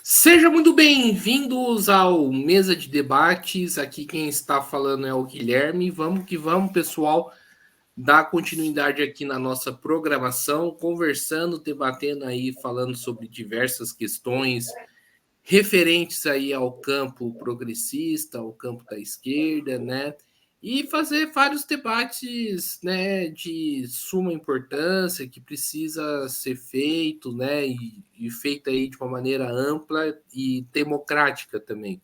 Sejam muito bem-vindos ao Mesa de Debates. Aqui quem está falando é o Guilherme. Vamos que vamos, pessoal, dar continuidade aqui na nossa programação, conversando, debatendo aí, falando sobre diversas questões referentes aí ao campo progressista, ao campo da esquerda, né? E fazer vários debates, né, de suma importância que precisa ser feito, né, e feito aí de uma maneira ampla e democrática também.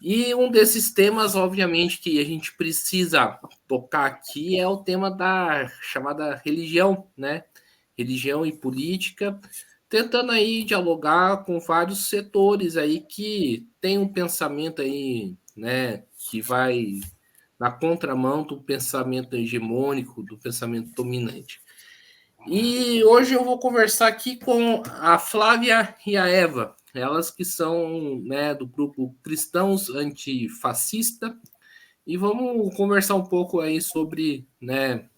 E um desses temas, obviamente, que a gente precisa tocar aqui é o tema da chamada religião, né? Religião e política, tentando aí dialogar com vários setores aí que tem um pensamento aí, né, que vai na contramão do pensamento hegemônico, do pensamento dominante. E hoje eu vou conversar aqui com a Flávia e a Eva, elas que são, né, do grupo Cristãos Antifascista, e vamos conversar um pouco aí sobre, né,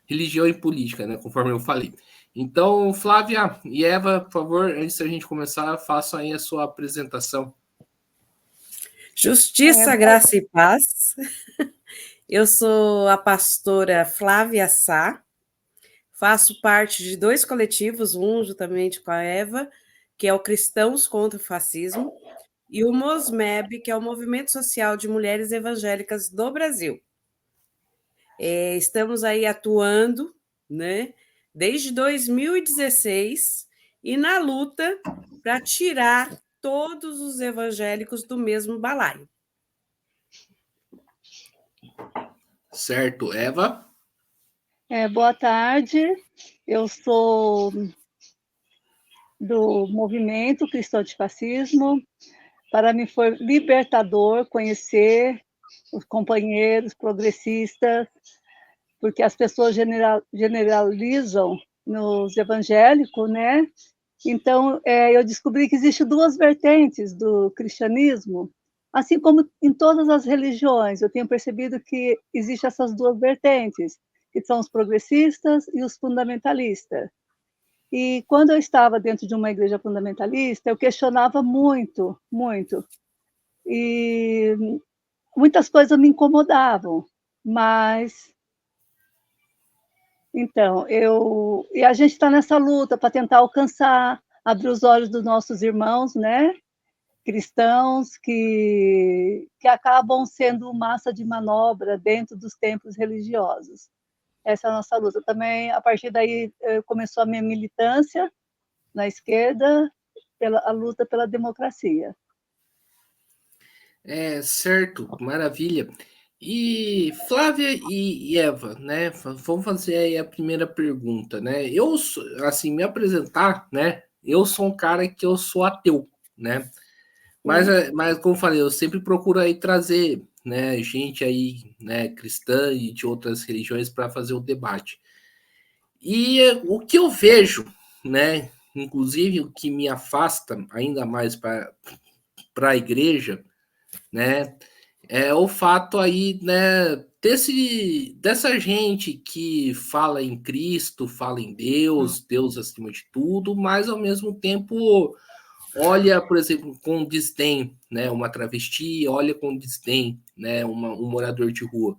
religião e política, né, conforme eu falei. Então, Flávia e Eva, por favor, antes da gente começar, façam aí a sua apresentação. Justiça, graça e paz. Eu sou a pastora Flávia Sá, faço parte de dois coletivos, um juntamente com a Eva, que é o Cristãos contra o Fascismo, e o MOSMEB, que é o Movimento Social de Mulheres Evangélicas do Brasil. Estamos aí atuando, né, desde 2016 e na luta para tirar todos os evangélicos do mesmo balaio. Certo, Eva? Boa tarde, eu sou do movimento Cristão Antifascismo. Para mim foi libertador conhecer os companheiros progressistas, porque as pessoas generalizam nos evangélicos, né? Então, eu descobri que existem duas vertentes do cristianismo, assim como em todas as religiões. Eu tenho percebido que existem essas duas vertentes, que são os progressistas e os fundamentalistas. E quando eu estava dentro de uma igreja fundamentalista, eu questionava muito, muito. E muitas coisas me incomodavam, mas então, e a gente está nessa luta para tentar alcançar, abrir os olhos dos nossos irmãos, né? Cristãos que acabam sendo massa de manobra dentro dos templos religiosos. Essa é a nossa luta. Também, a partir daí, começou a minha militância na esquerda, a luta pela democracia. Certo, maravilha. E Flávia e Eva, né? Vamos fazer aí a primeira pergunta, né? Assim, me apresentar, né? Eu sou um cara que eu sou ateu, né? Mas como eu falei, eu sempre procuro aí trazer, né, gente aí, né, cristã e de outras religiões para fazer o debate. E o que eu vejo, né, inclusive o que me afasta ainda mais para a igreja, né, é o fato aí, né, dessa gente que fala em Cristo, fala em Deus, Deus acima de tudo, mas ao mesmo tempo olha, por exemplo, com desdém, né, uma travesti, olha com desdém, né, um morador de rua.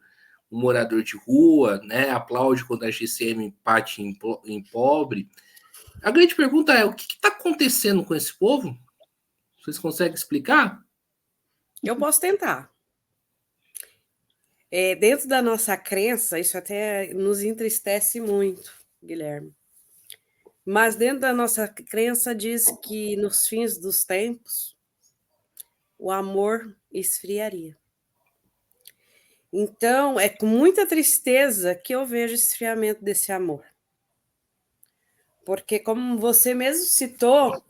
Um morador de rua, né, aplaude quando a GCM bate em pobre. A grande pergunta é, o que está acontecendo com esse povo? Vocês conseguem explicar? Eu posso tentar. Dentro da nossa crença, isso até nos entristece muito, Guilherme. Mas dentro da nossa crença diz que nos fins dos tempos o amor esfriaria. Então, é com muita tristeza que eu vejo o esfriamento desse amor. Porque, como você mesmo citou,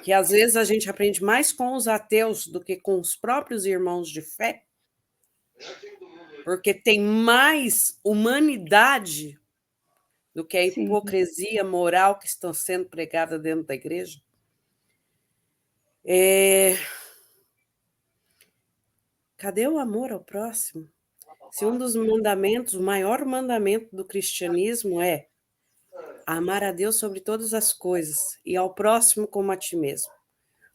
que às vezes a gente aprende mais com os ateus do que com os próprios irmãos de fé, porque tem mais humanidade do que a hipocrisia moral que está sendo pregada dentro da igreja. Cadê o amor ao próximo? Se um dos mandamentos, o maior mandamento do cristianismo é amar a Deus sobre todas as coisas e ao próximo como a ti mesmo.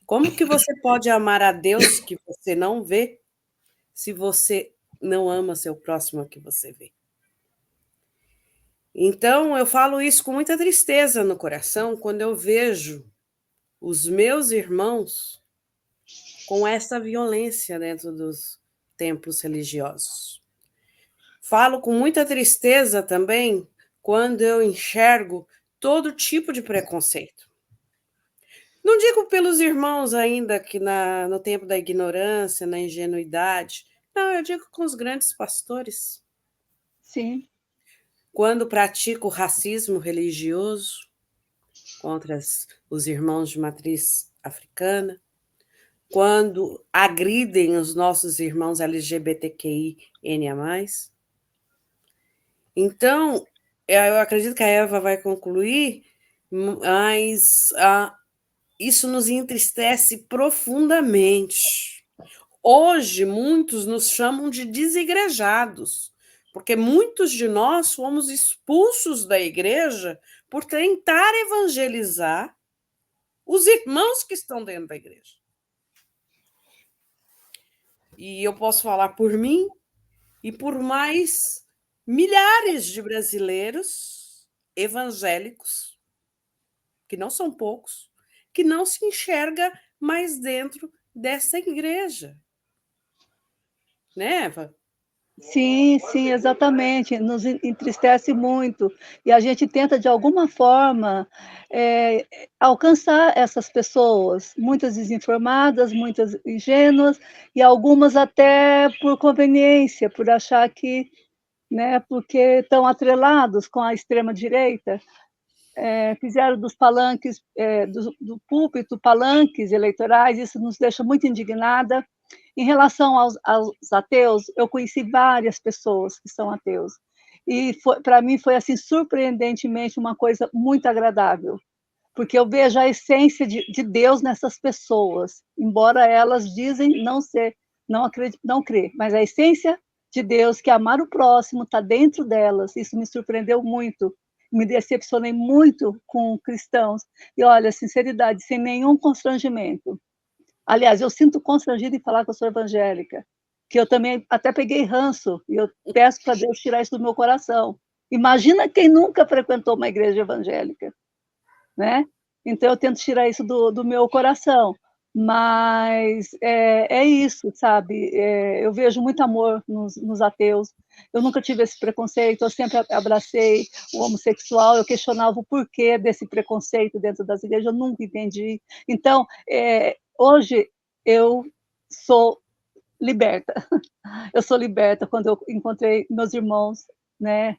Como que você pode amar a Deus que você não vê se você não ama seu próximo que você vê? Então, eu falo isso com muita tristeza no coração quando eu vejo os meus irmãos com essa violência dentro dos templos religiosos. Falo com muita tristeza também quando eu enxergo todo tipo de preconceito. Não digo pelos irmãos ainda que no tempo da ignorância, na ingenuidade. Não, eu digo com os grandes pastores. Sim. Quando pratico racismo religioso contra os irmãos de matriz africana, quando agridem os nossos irmãos LGBTQINA+. Então, eu acredito que a Eva vai concluir, mas isso nos entristece profundamente. Hoje, muitos nos chamam de desigrejados, porque muitos de nós fomos expulsos da igreja por tentar evangelizar os irmãos que estão dentro da igreja. E eu posso falar por mim e por mais milhares de brasileiros evangélicos, que não são poucos, que não se enxerga mais dentro dessa igreja. Né, Eva? Sim, sim, exatamente. Nos entristece muito. E a gente tenta, de alguma forma, alcançar essas pessoas, muitas desinformadas, muitas ingênuas, e algumas até por conveniência, por achar que, né, porque estão atrelados com a extrema-direita, fizeram dos palanques, do púlpito, palanques eleitorais, isso nos deixa muito indignada. Em relação aos ateus, eu conheci várias pessoas que são ateus, e para mim foi assim surpreendentemente uma coisa muito agradável, porque eu vejo a essência de Deus nessas pessoas, embora elas dizem não ser, não acreditar, não crer, mas a essência de Deus, que é amar o próximo, está dentro delas. Isso me surpreendeu muito, me decepcionei muito com cristãos, e olha, sinceridade, sem nenhum constrangimento. Aliás, eu sinto constrangido em falar que eu sou evangélica, que eu também até peguei ranço, e eu peço para Deus tirar isso do meu coração. Imagina quem nunca frequentou uma igreja evangélica, né? Então eu tento tirar isso do meu coração, mas é isso, sabe? Eu vejo muito amor nos ateus. Eu nunca tive esse preconceito, eu sempre abracei o homossexual, eu questionava o porquê desse preconceito dentro das igrejas, eu nunca entendi. Então, hoje eu sou liberta. Eu sou liberta quando eu encontrei meus irmãos, né?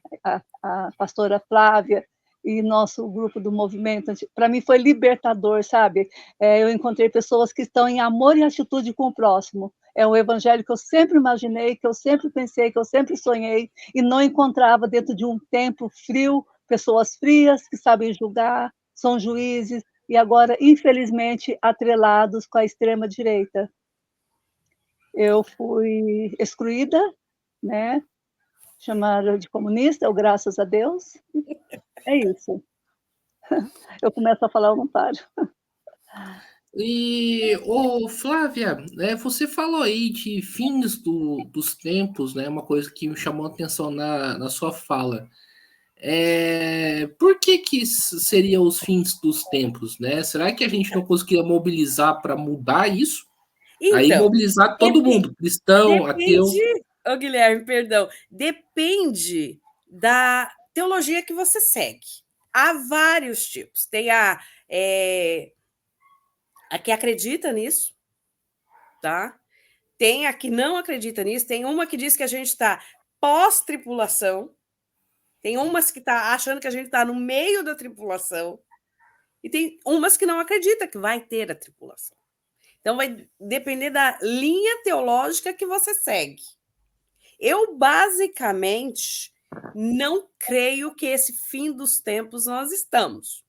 A pastora Flávia e nosso grupo do movimento. Para mim foi libertador, sabe? Eu encontrei pessoas que estão em amor e atitude com o próximo. É um evangelho que eu sempre imaginei, que eu sempre pensei, que eu sempre sonhei, e não encontrava dentro de um templo frio, pessoas frias que sabem julgar, são juízes, e agora, infelizmente, atrelados com a extrema-direita. Eu fui excluída, né? Chamaram de comunista, graças a Deus. É isso. Eu começo a falar, eu não paro. E, Flávia, você falou aí de fins dos tempos, né? Uma coisa que me chamou a atenção na sua fala. Por que seriam os fins dos tempos, né? Será que a gente não conseguiria mobilizar para mudar isso? Aí Então, mobilizar todo mundo, cristão, ateu. depende, Guilherme, perdão, depende da teologia que você segue. Há vários tipos. Tem a que acredita nisso, tá? Tem a que não acredita nisso, tem uma que diz que a gente está pós-tripulação, tem umas que está achando que a gente está no meio da tripulação, e tem umas que não acredita que vai ter a tripulação. Então, vai depender da linha teológica que você segue. Eu, basicamente, não creio que esse fim dos tempos nós estamos,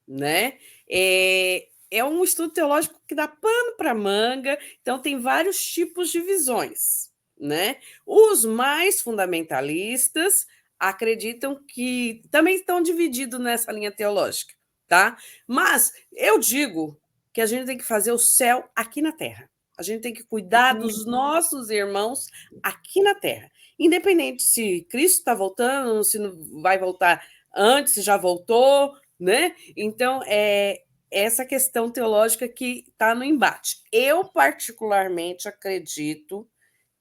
né? É um estudo teológico que dá pano para manga, então tem vários tipos de visões, né? Os mais fundamentalistas acreditam que também estão divididos nessa linha teológica, tá? Mas eu digo que a gente tem que fazer o céu aqui na Terra. A gente tem que cuidar dos nossos irmãos aqui na Terra. Independente se Cristo está voltando, se não vai voltar antes, se já voltou, né? Então, é essa questão teológica que está no embate. Eu, particularmente, acredito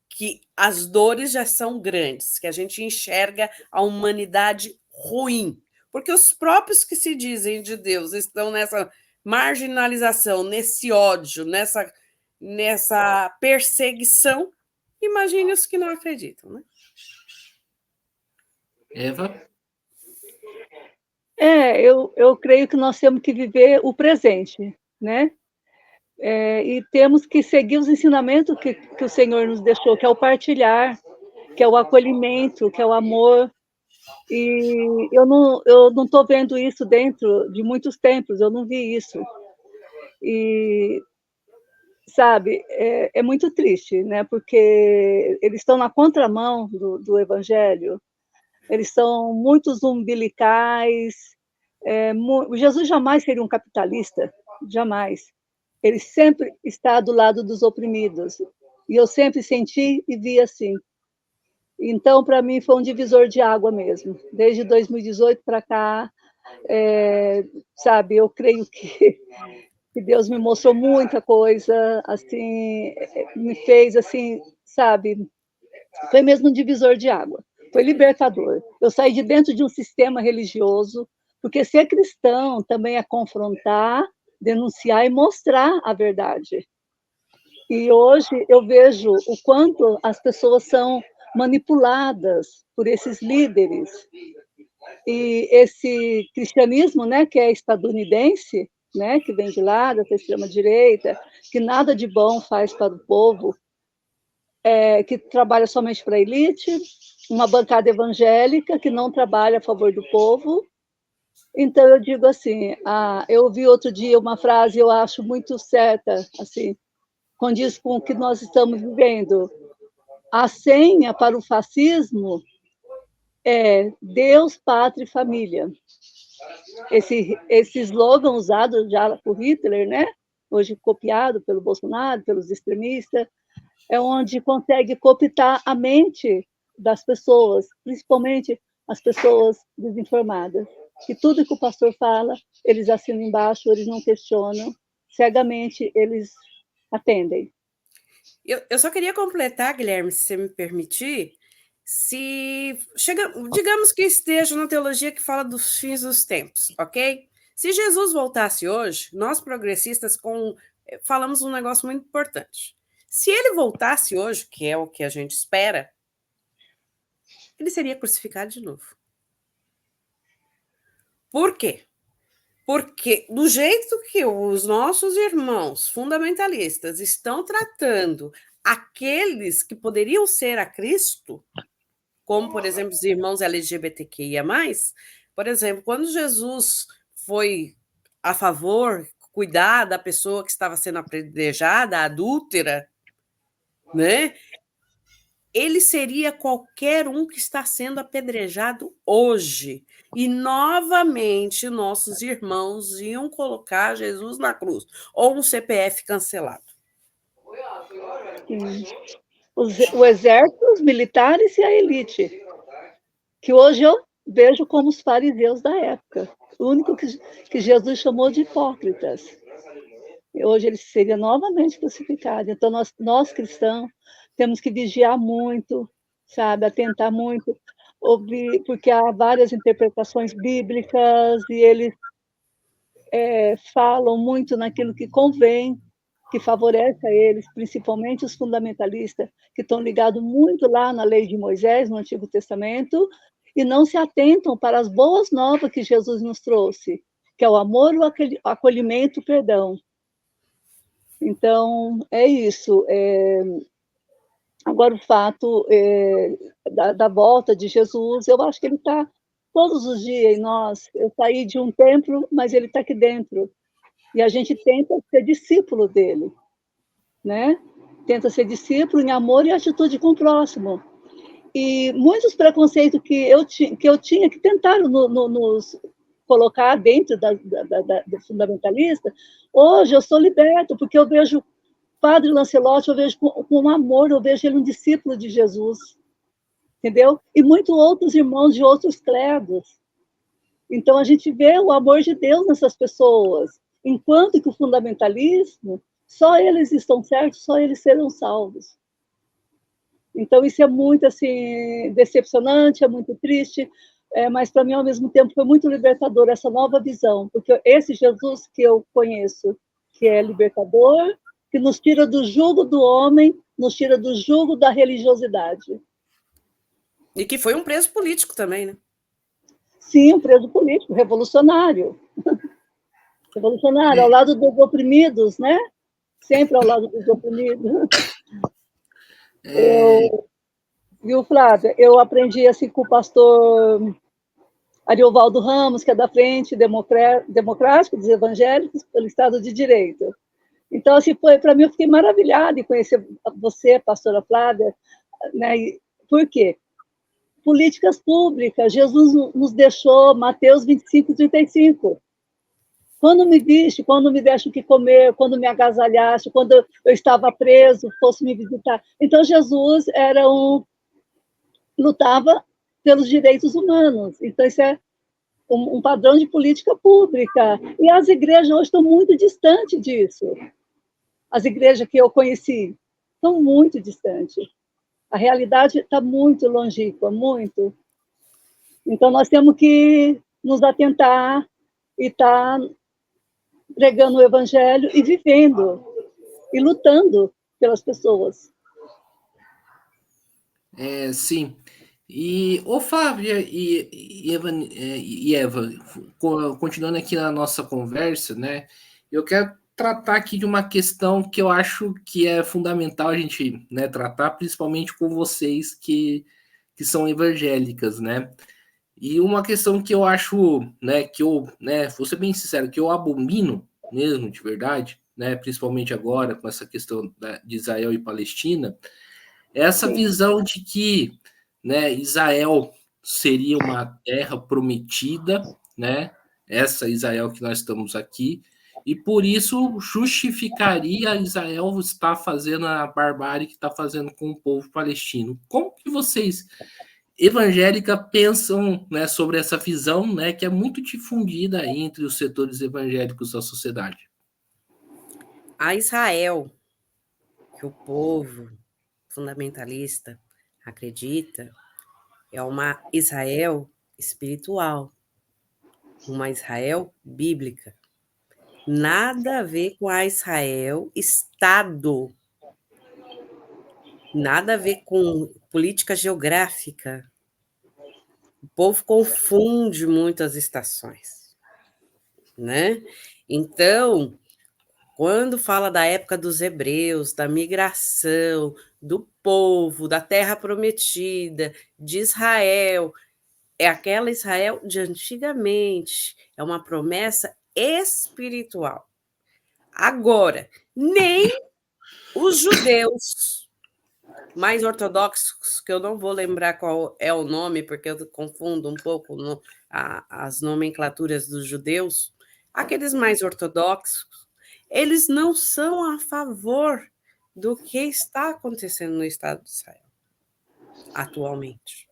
que as dores já são grandes, que a gente enxerga a humanidade ruim, porque os próprios que se dizem de Deus estão nessa marginalização, nesse ódio, nessa perseguição. Imagine os que não acreditam, né? Eva? Eu creio que nós temos que viver o presente, né? E temos que seguir os ensinamentos que o Senhor nos deixou, que é o partilhar, que é o acolhimento, que é o amor. E eu não estou vendo isso dentro de muitos templos, eu não vi isso. E, sabe, é muito triste, né? Porque eles estão na contramão do Evangelho, eles são muitos umbilicais. Jesus jamais seria um capitalista, jamais. Ele sempre está do lado dos oprimidos. E eu sempre senti e vi assim. Então, para mim, foi um divisor de água mesmo. Desde 2018 para cá, sabe, eu creio que Deus me mostrou muita coisa, assim, me fez, assim, sabe, foi mesmo um divisor de água. Foi libertador. Eu saí de dentro de um sistema religioso, porque ser cristão também é confrontar, denunciar e mostrar a verdade. E hoje eu vejo o quanto as pessoas são manipuladas por esses líderes. E esse cristianismo, né, que é estadunidense, né, que vem de lá, da extrema-direita, que nada de bom faz para o povo, que trabalha somente para a elite, uma bancada evangélica que não trabalha a favor do povo. Então, eu digo assim, eu ouvi outro dia uma frase, eu acho muito certa, assim, condiz com o que nós estamos vivendo. A senha para o fascismo é Deus, Pátria e Família. Esse slogan usado já por Hitler, né? Hoje copiado pelo Bolsonaro, pelos extremistas, é onde consegue cooptar a mente das pessoas, principalmente as pessoas desinformadas. Que tudo que o pastor fala, eles assinam embaixo, eles não questionam, cegamente eles atendem. Eu só queria completar, Guilherme, se você me permitir, digamos que esteja na teologia que fala dos fins dos tempos, ok? Se Jesus voltasse hoje, nós progressistas falamos um negócio muito importante. Se ele voltasse hoje, que é o que a gente espera, ele seria crucificado de novo. Por quê? Porque do jeito que os nossos irmãos fundamentalistas estão tratando aqueles que poderiam ser a Cristo, como, por exemplo, os irmãos LGBTQIA+, por exemplo, quando Jesus foi a favor, cuidar da pessoa que estava sendo apedrejada, a adúltera, né? Ele seria qualquer um que está sendo apedrejado hoje. E, novamente, nossos irmãos iam colocar Jesus na cruz, ou um CPF cancelado. Sim. O exército, os militares e a elite, que hoje eu vejo como os fariseus da época. O único que Jesus chamou de hipócritas. Hoje ele seria novamente crucificado. Então, nós cristãos, temos que vigiar muito, sabe, atentar muito, ouvir, porque há várias interpretações bíblicas e eles falam muito naquilo que convém, que favorece a eles, principalmente os fundamentalistas, que estão ligados muito lá na lei de Moisés, no Antigo Testamento, e não se atentam para as boas novas que Jesus nos trouxe, que é o amor, o acolhimento, o perdão. Então, é isso. Agora, o fato da volta de Jesus, eu acho que ele está todos os dias em nós. Eu saí de um templo, mas ele está aqui dentro. E a gente tenta ser discípulo dele, né? Tenta ser discípulo em amor e atitude com o próximo. E muitos preconceitos que eu tinha, que tentaram nos colocar dentro do fundamentalista, hoje eu sou liberto, porque eu vejo Padre Lancelotti, eu vejo com amor, eu vejo ele um discípulo de Jesus, entendeu? E muitos outros irmãos de outros credos. Então, a gente vê o amor de Deus nessas pessoas, enquanto que o fundamentalismo, só eles estão certos, só eles serão salvos. Então, isso é muito assim, decepcionante, é muito triste, mas para mim, ao mesmo tempo, foi muito libertador essa nova visão, porque esse Jesus que eu conheço, que é libertador, que nos tira do jugo do homem, nos tira do jugo da religiosidade. E que foi um preso político também, né? Sim, um preso político, revolucionário. Revolucionário, ao lado dos oprimidos, né? Sempre ao lado dos oprimidos. Viu, Flávia? Eu aprendi assim com o pastor Ariovaldo Ramos, que é da Frente Democrática dos Evangélicos pelo Estado de Direito. Então, assim, para mim, eu fiquei maravilhada em conhecer você, pastora Flávia, né? Por quê? Políticas públicas. Jesus nos deixou, Mateus 25, 35. Quando me viste, quando me deste o que comer, quando me agasalhaste, quando eu estava preso, fosse me visitar. Então, Jesus lutava pelos direitos humanos. Então, isso é um padrão de política pública. E as igrejas hoje estão muito distantes disso. As igrejas que eu conheci estão muito distantes. A realidade está muito longínqua, muito. Então, nós temos que nos atentar e estar pregando o evangelho e vivendo, e lutando pelas pessoas. Sim. E, Flávia e Eva, continuando aqui na nossa conversa, né? Eu quero tratar aqui de uma questão que eu acho que é fundamental a gente, né, tratar, principalmente com vocês que são evangélicas, né? E uma questão que eu acho, né, vou ser bem sincero, que eu abomino mesmo, de verdade, né, principalmente agora com essa questão de Israel e Palestina, é essa Sim. visão de que, né, Israel seria uma terra prometida, né, essa Israel que nós estamos aqui, e por isso justificaria Israel estar fazendo a barbárie que está fazendo com o povo palestino. Como que vocês evangélica pensam, né, sobre essa visão, né, que é muito difundida entre os setores evangélicos da sociedade? A Israel, que o povo fundamentalista acredita, é uma Israel espiritual, uma Israel bíblica. Nada a ver com a Israel Estado, nada a ver com política geográfica. O povo confunde muito as estações, né? Então, quando fala da época dos hebreus, da migração, do povo, da terra prometida, de Israel, é aquela Israel de antigamente, é uma promessa espiritual. Agora, nem os judeus mais ortodoxos, que eu não vou lembrar qual é o nome, porque eu confundo um pouco as nomenclaturas dos judeus, aqueles mais ortodoxos, eles não são a favor do que está acontecendo no Estado de Israel atualmente.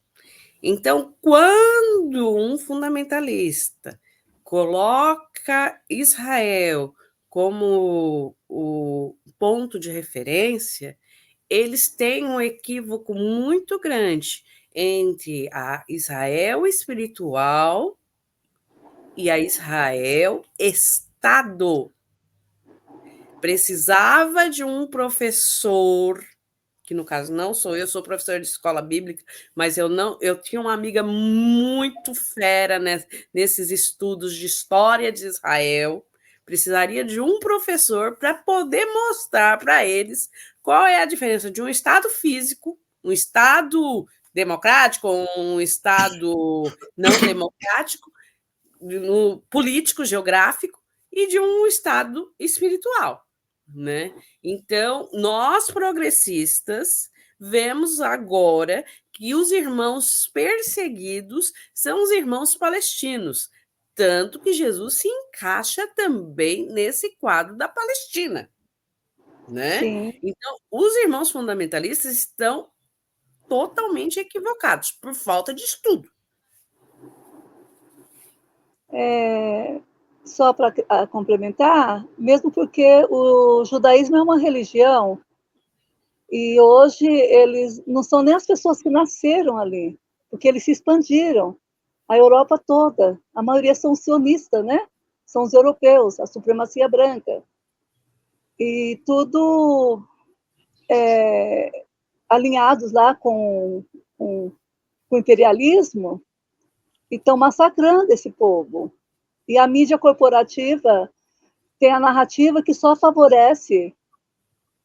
Então, quando um fundamentalista coloca Israel como o ponto de referência, eles têm um equívoco muito grande entre a Israel espiritual e a Israel Estado. Precisava de um professor, que no caso não sou eu, sou professora de escola bíblica, mas eu tinha uma amiga muito fera nesses estudos de história de Israel. Precisaria de um professor para poder mostrar para eles qual é a diferença de um Estado físico, um Estado democrático, um Estado não democrático, no político, geográfico, e de um Estado espiritual, né? Então, nós progressistas vemos agora que os irmãos perseguidos são os irmãos palestinos, Tanto que Jesus se encaixa também nesse quadro da Palestina, né? Sim. Então, os irmãos fundamentalistas estão totalmente equivocados por falta de estudo. Só para complementar, mesmo porque o judaísmo é uma religião e hoje eles não são nem as pessoas que nasceram ali, porque eles se expandiram. A Europa toda, a maioria são sionistas, né? São os europeus, a supremacia branca. E tudo alinhados lá com o imperialismo e estão massacrando esse povo. E a mídia corporativa tem a narrativa que só favorece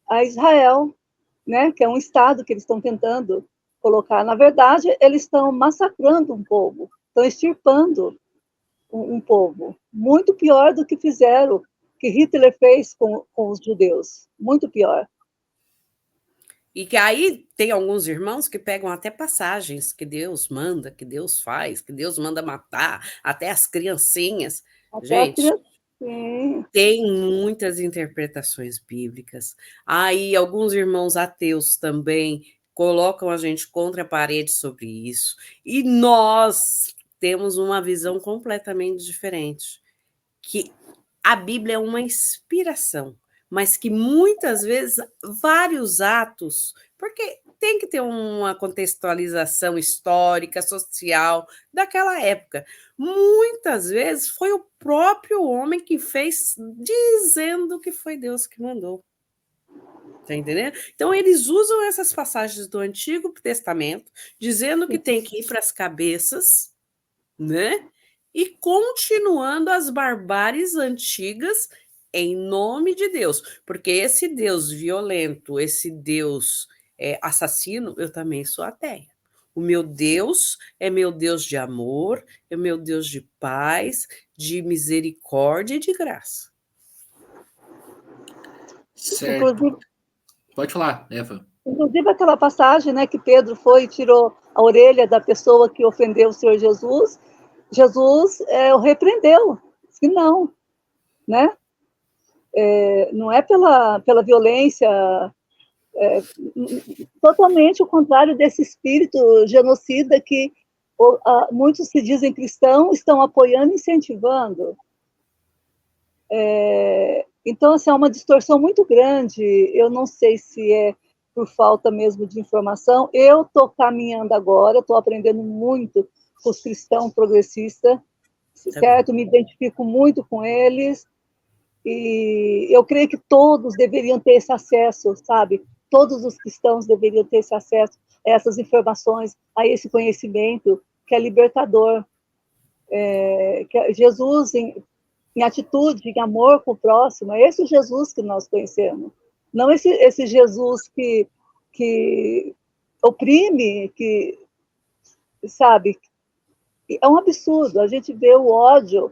a Israel, né? Que é um Estado que eles estão tentando colocar. Na verdade, eles estão massacrando um povo, estão extirpando um povo. Muito pior do que fizeram, que Hitler fez com os judeus. Muito pior. E que aí tem alguns irmãos que pegam até passagens que Deus manda, que Deus faz, que Deus manda matar, até as criancinhas. Até as Gente, crianças. Sim. tem muitas interpretações bíblicas. Aí alguns irmãos ateus também colocam a gente contra a parede sobre isso. E nós temos uma visão completamente diferente, que a Bíblia é uma inspiração, mas que muitas vezes vários atos, porque tem que ter uma contextualização histórica, social daquela época. Muitas vezes foi o próprio homem que fez, dizendo que foi Deus que mandou. Tá entendendo? Então, eles usam essas passagens do Antigo Testamento, dizendo que tem que ir para as cabeças, né? E continuando as barbáries antigas em nome de Deus. Porque esse Deus violento, esse Deus assassino, eu também sou ateia. O meu Deus é meu Deus de amor, é meu Deus de paz, de misericórdia e de graça. Certo. Inclusive, Pode falar, Eva. inclusive aquela passagem, né, que Pedro foi e tirou a orelha da pessoa que ofendeu o Senhor Jesus, Jesus o repreendeu, disse que não, né? Não é pela violência, totalmente o contrário desse espírito genocida que muitos se dizem cristãos estão apoiando e incentivando. Então, assim, é uma distorção muito grande. Eu não sei se é por falta mesmo de informação. Eu estou caminhando agora, estou aprendendo muito com os cristãos progressistas, certo? Me identifico muito com eles. E eu creio que todos deveriam ter esse acesso, sabe? Todos os cristãos deveriam ter esse acesso a essas informações, a esse conhecimento que é libertador. Que Jesus, em atitude, em amor com o próximo, é esse Jesus que nós conhecemos. Não esse Jesus que oprime, que, sabe, é um absurdo. A gente vê o ódio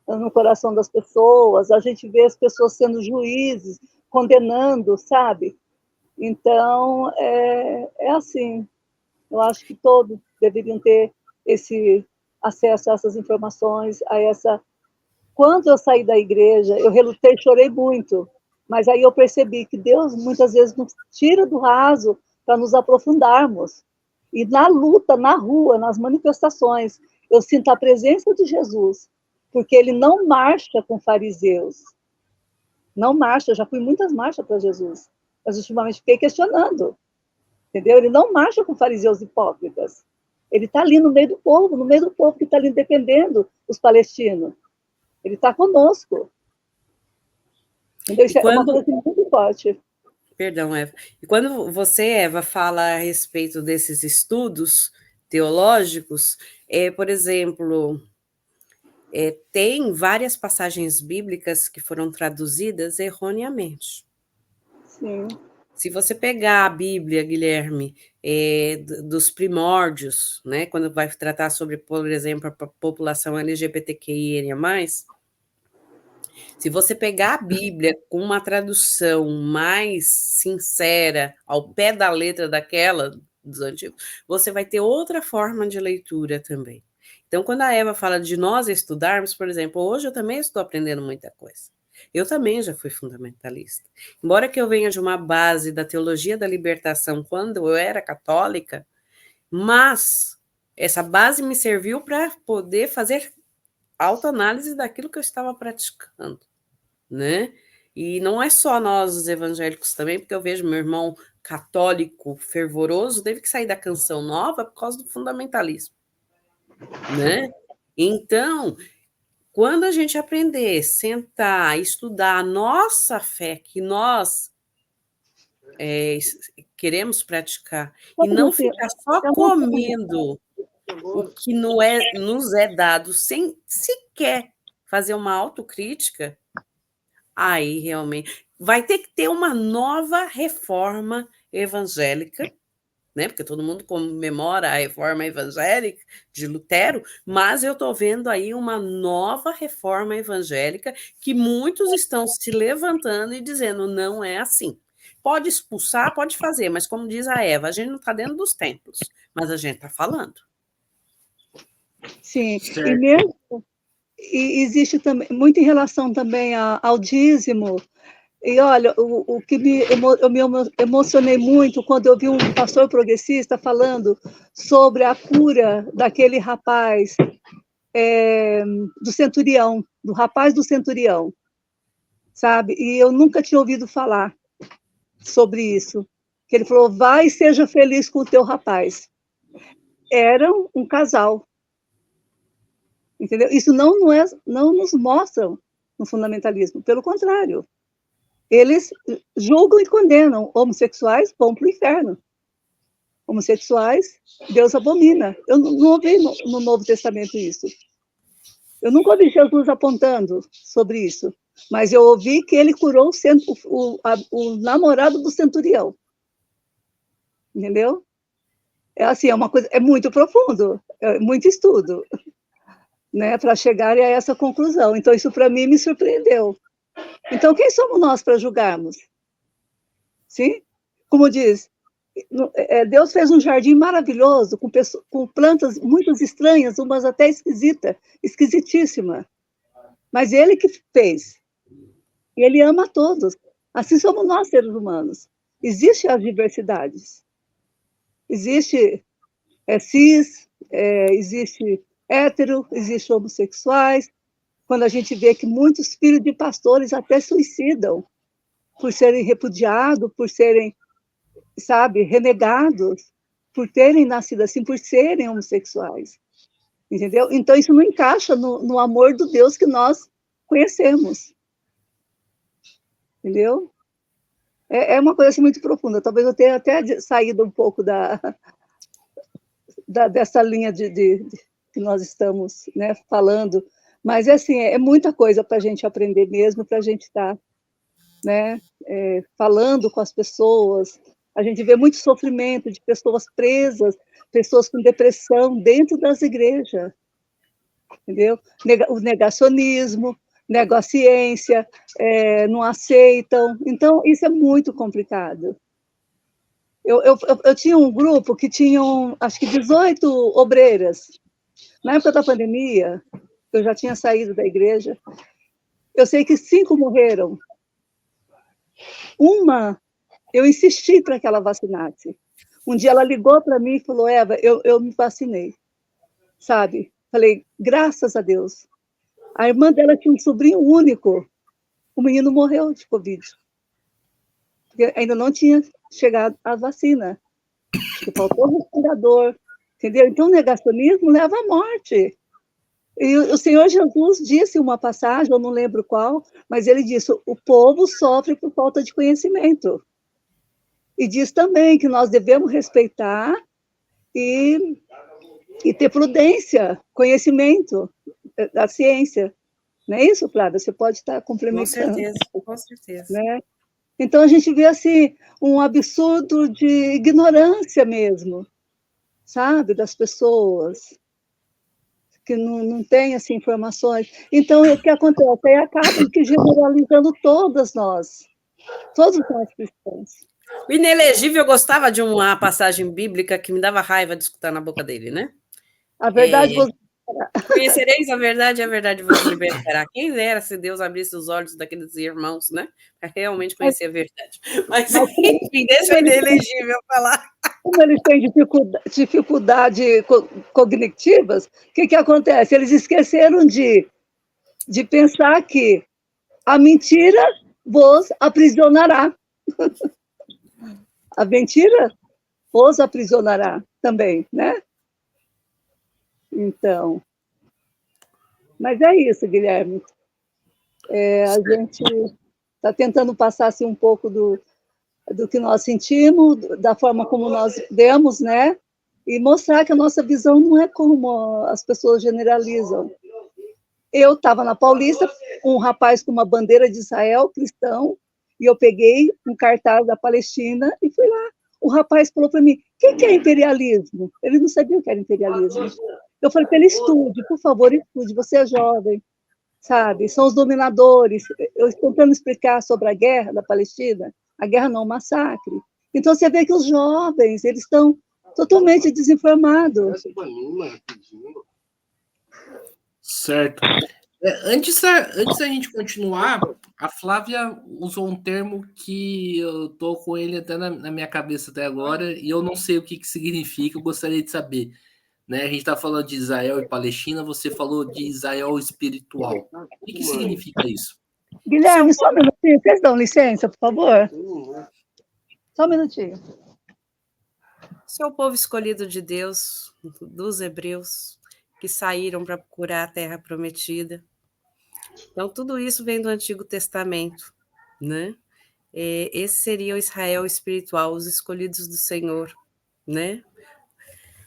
no coração das pessoas, a gente vê as pessoas sendo juízes, condenando, sabe? Então, é assim. Eu acho que todos deveriam ter esse acesso a essas informações, a essa. Quando eu saí da igreja, eu relutei, chorei muito, mas aí eu percebi que Deus muitas vezes nos tira do raso para nos aprofundarmos. E na luta, na rua, nas manifestações, eu sinto a presença de Jesus, porque ele não marcha com fariseus. Não marcha, eu já fui em muitas marchas para Jesus, mas ultimamente fiquei questionando, entendeu? Ele não marcha com fariseus hipócritas. Ele está ali no meio do povo que está ali defendendo os palestinos. Ele está conosco. Entendeu? Isso é uma coisa muito forte. Perdão, Eva. E quando você, Eva, fala a respeito desses estudos teológicos, por exemplo, tem várias passagens bíblicas que foram traduzidas erroneamente. Sim. Se você pegar a Bíblia, Guilherme, dos primórdios, né, quando vai tratar sobre, por exemplo, a população LGBTQIA+, se você pegar a Bíblia com uma tradução mais sincera, ao pé da letra daquela dos antigos, você vai ter outra forma de leitura também. Então, quando a Eva fala de nós estudarmos, por exemplo, hoje eu também estou aprendendo muita coisa. Eu também já fui fundamentalista. Embora que eu venha de uma base da teologia da libertação quando eu era católica, mas essa base me serviu para poder fazer autoanálise daquilo que eu estava praticando, né? E não é só nós, os evangélicos também, porque eu vejo meu irmão católico fervoroso teve que sair da Canção Nova por causa do fundamentalismo, né? Então, quando a gente aprender, sentar, estudar a nossa fé, que nós queremos praticar, e não ficar só comendo o que nos é dado, sem sequer fazer uma autocrítica, aí realmente vai ter que ter uma nova reforma evangélica, né? Porque todo mundo comemora a reforma evangélica de Lutero, mas eu estou vendo aí uma nova reforma evangélica que muitos estão se levantando e dizendo não é assim. Pode expulsar, pode fazer, mas como diz a Eva, a gente não está dentro dos templos, mas a gente está falando. Sim, certo. E existe também, muito em relação também ao dízimo. E olha, o que eu me emocionei muito quando eu vi um pastor progressista falando sobre a cura daquele rapaz do centurião, do rapaz do centurião, sabe? E eu nunca tinha ouvido falar sobre isso. Que ele falou, vai e seja feliz com o teu rapaz. Eram um casal. Entendeu? Isso não nos mostram no fundamentalismo, pelo contrário. Eles julgam e condenam homossexuais, vão para o inferno. Homossexuais, Deus abomina. Eu não ouvi no Novo Testamento isso. Eu nunca ouvi Jesus apontando sobre isso, mas eu ouvi que ele curou o namorado do centurião. Entendeu? É assim, é uma coisa, é muito profundo, é muito estudo, né, para chegar a essa conclusão. Então, isso para mim me surpreendeu. Então, quem somos nós para julgarmos? Sim? Como diz, Deus fez um jardim maravilhoso, com plantas muito estranhas, umas até esquisitíssimas. Mas Ele que fez. E Ele ama a todos. Assim somos nós, seres humanos. Existem as diversidades. Existe cis, existe hétero, existe homossexuais. Quando a gente vê que muitos filhos de pastores até suicidam por serem repudiados, por serem, sabe, renegados, por terem nascido assim, por serem homossexuais. Entendeu? Então, isso não encaixa no amor do Deus que nós conhecemos. Entendeu? É uma coisa assim, muito profunda. Talvez eu tenha até saído um pouco dessa linha que nós estamos, né, falando. Mas, assim, é muita coisa para a gente aprender mesmo, para a gente estar, né, falando com as pessoas. A gente vê muito sofrimento de pessoas presas, pessoas com depressão dentro das igrejas, entendeu? O negacionismo, negam a ciência, não aceitam. Então, isso é muito complicado. Eu tinha um grupo que tinham, acho que 18 obreiras. Na época da pandemia, eu já tinha saído da igreja, eu sei que 5 morreram. Uma, eu insisti para que ela vacinasse. Um dia ela ligou para mim e falou, Eva, eu me vacinei, sabe? Falei, graças a Deus. A irmã dela tinha um sobrinho único, o menino morreu de Covid. Porque ainda não tinha chegado a vacina. Porque faltou respirador, entendeu? Então, o negacionismo leva à morte. E o Senhor Jesus disse uma passagem, eu não lembro qual, mas ele disse, o povo sofre por falta de conhecimento. E diz também que nós devemos respeitar e ter prudência, conhecimento da ciência. Não é isso, Flávia? Você pode estar complementando. Com certeza. Né? Então, a gente vê assim, um absurdo de ignorância mesmo, sabe, das pessoas que não têm assim, informações. Então, o que acontece? Aí acaba que generalizando todos nós cristãos. O inelegível gostava de uma passagem bíblica que me dava raiva de escutar na boca dele, né? A verdade Conhecereis a verdade vos libertará. Quem dera se Deus abrisse os olhos daqueles irmãos, né? Para realmente conhecer a verdade. Mas, enfim, deixa ele elegível falar. Como eles têm dificuldade cognitivas, o que acontece? Eles esqueceram de pensar que a mentira vos aprisionará. A mentira vos aprisionará também, né? Então, mas é isso, Guilherme. A gente está tentando passar assim, um pouco do que nós sentimos, da forma como nós vemos, né? E mostrar que a nossa visão não é como as pessoas generalizam. Eu estava na Paulista, um rapaz com uma bandeira de Israel, cristão, e eu peguei um cartaz da Palestina e fui lá. O rapaz falou para mim, o que é imperialismo? Ele não sabia o que era imperialismo. Eu falei para ele, estude, por favor, estude, você é jovem, sabe? São os dominadores. Eu estou tentando explicar sobre a guerra da Palestina, a guerra não, o massacre. Então, você vê que os jovens, eles estão totalmente desinformados. Certo. Antes da gente continuar, a Flávia usou um termo que eu tô com ele até na minha cabeça até agora, e eu não sei o que significa, eu gostaria de saber. Né? A gente está falando de Israel e Palestina, você falou de Israel espiritual. O que significa isso? Guilherme, só um minutinho, vocês dão licença, por favor? Só um minutinho. Seu povo escolhido de Deus, dos hebreus, que saíram para procurar a terra prometida. Então, tudo isso vem do Antigo Testamento, né? Esse seria o Israel espiritual, os escolhidos do Senhor, né?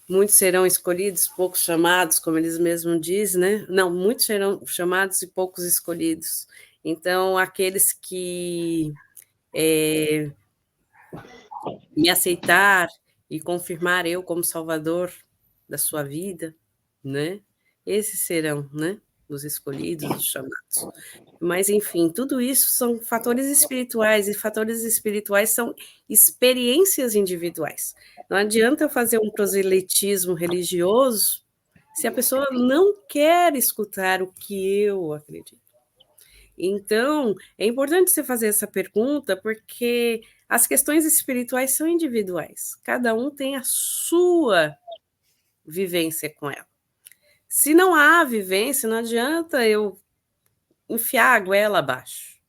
Muitos serão escolhidos, poucos chamados, como eles mesmos dizem, né? Não, muitos serão chamados e poucos escolhidos. Então, aqueles que me aceitar e confirmar eu como Salvador da sua vida, né? Esses serão, né? Os escolhidos, os chamados. Mas, enfim, tudo isso são fatores espirituais, e fatores espirituais são experiências individuais. Não adianta eu fazer um proselitismo religioso se a pessoa não quer escutar o que eu acredito. Então, é importante você fazer essa pergunta, porque as questões espirituais são individuais. Cada um tem a sua vivência com ela. Se não há vivência, não adianta eu enfiar a goela abaixo,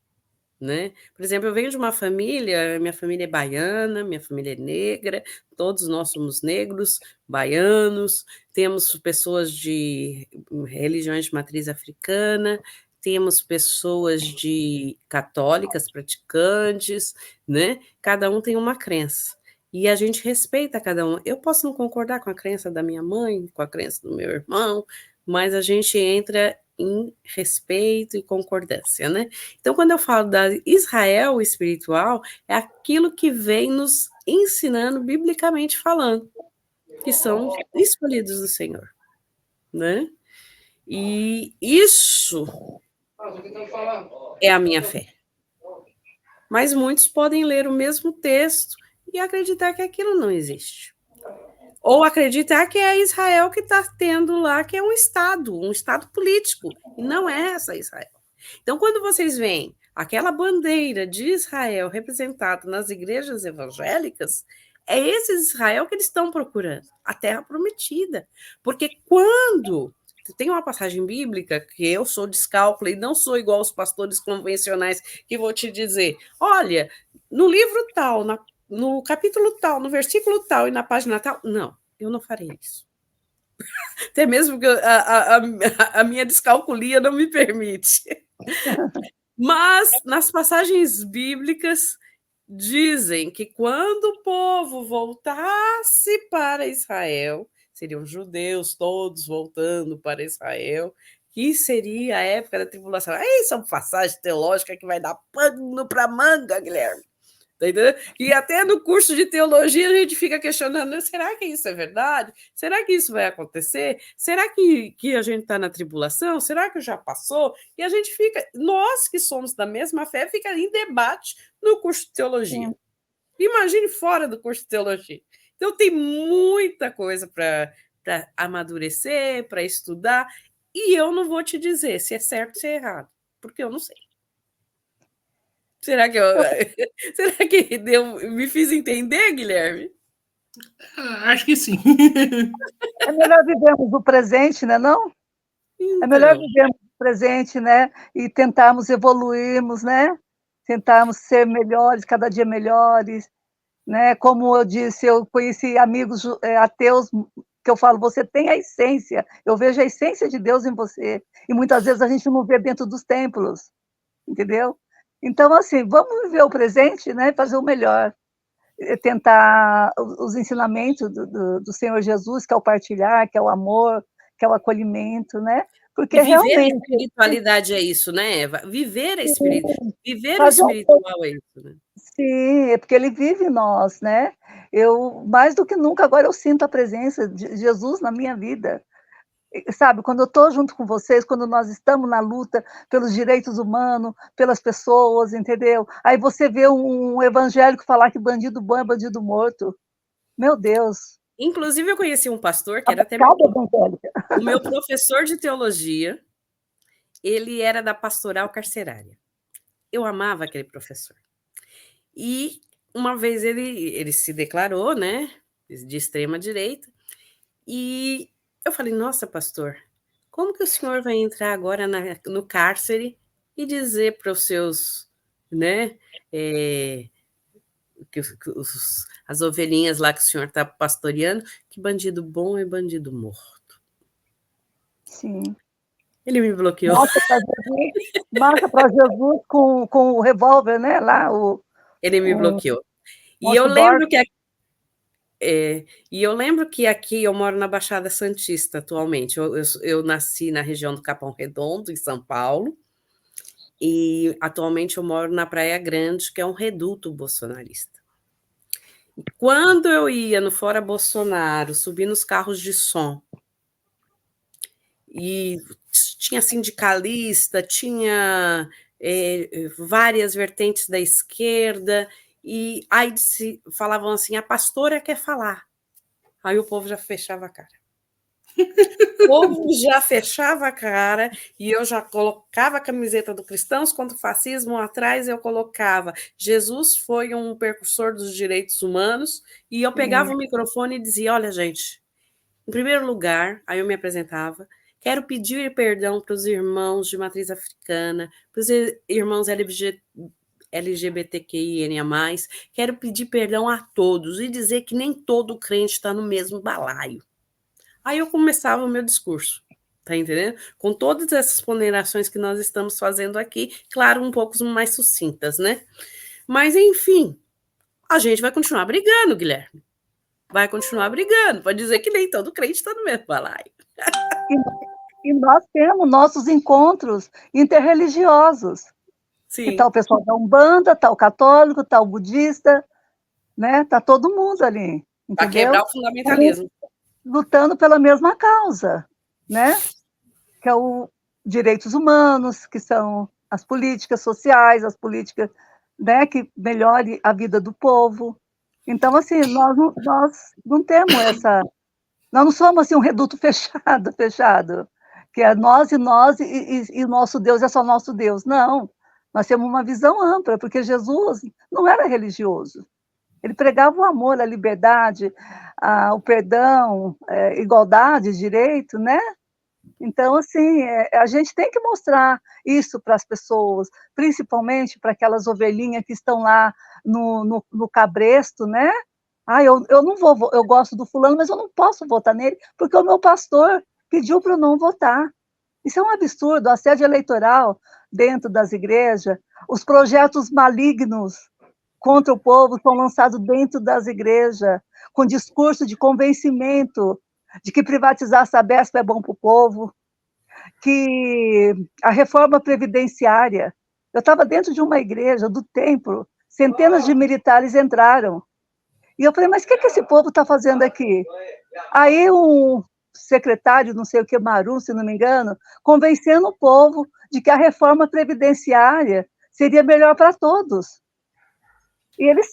né? Por exemplo, eu venho de uma família, minha família é baiana, minha família é negra, todos nós somos negros, baianos, temos pessoas de religiões de matriz africana, temos pessoas de católicas praticantes, né? Cada um tem uma crença. E a gente respeita cada um. Eu posso não concordar com a crença da minha mãe, com a crença do meu irmão, mas a gente entra em respeito e concordância, né? Então, quando eu falo da Israel espiritual, é aquilo que vem nos ensinando, biblicamente falando, que são escolhidos do Senhor, né? E isso é a minha fé. Mas muitos podem ler o mesmo texto e acreditar que aquilo não existe. Ou acreditar que é Israel que está tendo lá, que é um Estado político, e não é essa Israel. Então, quando vocês veem aquela bandeira de Israel representada nas igrejas evangélicas, é esse Israel que eles estão procurando, a terra prometida. Porque quando tem uma passagem bíblica, que eu sou descálculo e não sou igual aos pastores convencionais, que vou te dizer, olha, no livro tal, no capítulo tal, no versículo tal e na página tal, não, eu não farei isso. Até mesmo que a minha descalculia não me permite. Mas nas passagens bíblicas dizem que quando o povo voltasse para Israel, seriam judeus todos voltando para Israel, que seria a época da tribulação. Aí são passagens teológicas que vai dar pano para manga, Guilherme. Tá entendendo? E até no curso de teologia a gente fica questionando, será que isso é verdade? Será que isso vai acontecer? Será que a gente está na tribulação? Será que já passou? E a gente fica, nós que somos da mesma fé, fica em debate no curso de teologia. Imagine fora do curso de teologia. Então tem muita coisa para para amadurecer, para estudar, e eu não vou te dizer se é certo ou se é errado, porque eu não sei. Será que será que me fiz entender, Guilherme? Acho que sim. É melhor vivermos o presente, né, não? É melhor Então, vivermos o presente, né? E tentarmos evoluirmos, né? Tentarmos ser melhores, cada dia melhores, né? Como eu disse, eu conheci amigos ateus que eu falo, você tem a essência, eu vejo a essência de Deus em você. E muitas vezes a gente não vê dentro dos templos, entendeu? Então, assim, vamos viver o presente, né? Fazer o melhor. Tentar os ensinamentos do Senhor Jesus, que é o partilhar, que é o amor, que é o acolhimento, né? e Porque viver a realmente espiritualidade é isso, né, Eva? Viver o fazer espiritual é isso, né? sim, é porque ele vive em nós, né? Eu, mais do que nunca, agora eu sinto a presença de Jesus na minha vida. Sabe, quando eu estou junto com vocês, quando nós estamos na luta pelos direitos humanos, pelas pessoas, entendeu? Aí você vê um evangélico falar que bandido bom é bandido morto. Meu Deus, Inclusive, eu conheci um pastor que a era até meu bancada evangélica. o meu professor de teologia, ele era da pastoral carcerária. Eu amava aquele professor. E uma vez ele se declarou, né, de extrema direita, e eu falei: "Nossa, pastor, como que o senhor vai entrar agora no cárcere e dizer para os seus, né, as ovelhinhas lá que o senhor está pastoreando, que bandido bom é bandido morto?" Sim. Ele me bloqueou. Marca para Jesus com o revólver, né? Lá, Ele me o bloqueou. E eu Monte lembro Borgo. que aqui eu moro na Baixada Santista atualmente. Eu nasci na região do Capão Redondo, em São Paulo, e atualmente eu moro na Praia Grande, que é um reduto bolsonarista. E quando eu ia no Fora Bolsonaro, subir nos carros de som, e tinha sindicalista, tinha várias vertentes da esquerda, e aí falavam assim: a pastora quer falar. Aí o povo já fechava a cara. O povo já fechava a cara e eu já colocava a camiseta do Cristãos contra o Fascismo, atrás eu colocava Jesus foi um precursor dos direitos humanos, e eu pegava o microfone e dizia: olha, gente, em primeiro lugar, aí eu me apresentava, quero pedir perdão para os irmãos de matriz africana, para os irmãos LGBTQIA+, quero pedir perdão a todos e dizer que nem todo crente está no mesmo balaio. Aí eu começava o meu discurso, tá entendendo? Com todas essas ponderações que nós estamos fazendo aqui, claro, um pouco mais sucintas, né? Mas, enfim, a gente vai continuar brigando, Guilherme. Vai continuar brigando, pode dizer que nem todo crente está no mesmo balaio. E nós temos nossos encontros interreligiosos. Que Sim. está o pessoal da Umbanda, está o católico, está o budista, né? Está todo mundo ali, Para quebrar entendeu? o fundamentalismo. Lutando pela mesma causa, né? Que é o direitos humanos, que são as políticas sociais, as políticas, né, que melhore a vida do povo. Então, assim, nós não temos essa... Nós não somos assim, um reduto fechado, que é nós e o nosso Deus é só nosso Deus. Não, nós temos uma visão ampla, porque Jesus não era religioso. Ele pregava o amor, a liberdade, o perdão, igualdade, direito, né? Então, assim, a gente tem que mostrar isso para as pessoas, principalmente para aquelas ovelhinhas que estão lá no cabresto, né? Eu não vou, eu gosto do fulano, mas eu não posso votar nele, porque o meu pastor pediu para eu não votar. Isso é um absurdo, o assédio eleitoral dentro das igrejas, os projetos malignos contra o povo são lançados dentro das igrejas, com discurso de convencimento de que privatizar a Sabesp é bom para o povo, que a reforma previdenciária... Eu estava dentro de uma igreja, do templo, centenas de militares entraram, e eu falei, mas o que esse povo está fazendo aqui? Aí um secretário, não sei o que, Maru, se não me engano, convencendo o povo de que a reforma previdenciária seria melhor para todos. E eles